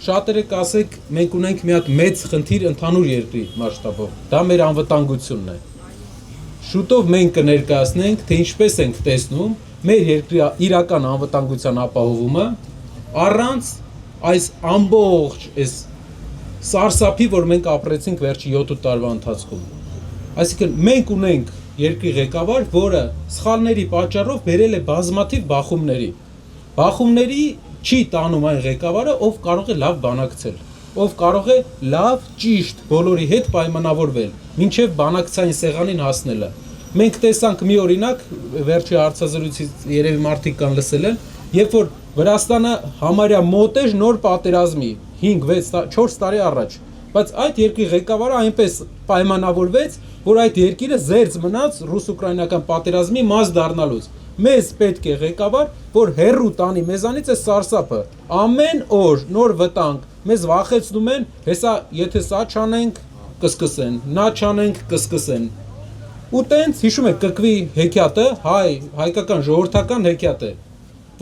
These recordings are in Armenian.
շատերը կասեք, մենք ունենք մի հատ մեծ խնդիր ընդհանուր երկրի մասշտաբով, դա մեր անվտանգությունն է։ Շուտով մենք կներկայացնենք, թե ինչպես ենք տեսնում մեր երկրի իրական անվտանգության ապահովումը առանց այս ամբողջ այս սարսափի, որ մենք ապրեցինք վերջի 7 տարվա ընթացքում։ Այսինքն մենք ունենք երկրի ղեկավար, որը սխալների պատճառով բերել է բազմաթիվ բախումների չի տանում այն ղեկավարը, ով կարող է լավ բանակցել, ով կարող է լավ, ճիշտ բոլորի հետ պայմանավորվել, մինչև բանակցային սեղանին հասնելը։ Մենք տեսանք մի օրինակ, վերջի հարցազրույցից երևի մարդիկ կան լսել են, երբ որ Վրաստանը համարյա մոտ էր նոր պատերազմի 5-6-4 տարի առաջ, բայց այդ երկրի ղեկավարը այնպես պայմանավորվեց, որ այդ երկիրը զերծ մնաց ռուս-ուկրաինական պատերազմի մաս դառնալուց։ Մեզ պետք է ղեկավար, որ հեռու տանի մեզանից է սարսափը։ Ամեն օր նոր վտանգ, մեզ վախեցնում են, հեսա եթե սա չանենք, կսկսեն, նա չանենք, կսկսեն։ Ու տենց հիշում եք կկվի հեքիաթը, հայկական ժողովրդական հեքիաթ է,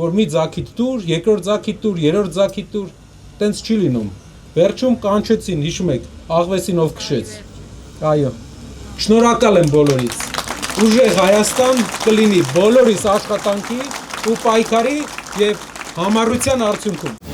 որ մի ձագիթ տուր, երկրորդ ձագիթ տուր, երրորդ ձագիթ տուր, տենց չի լինում։ Վերջում կանչեցին, հիշում եք, աղվեսին ով քշեց։ Այո։ Շնորհակալ եմ բոլորից։ Ուժեղ Հայաստան կլինի բոլորիս աշխատանքի ու պայքարի եւ համառության արդյունքում։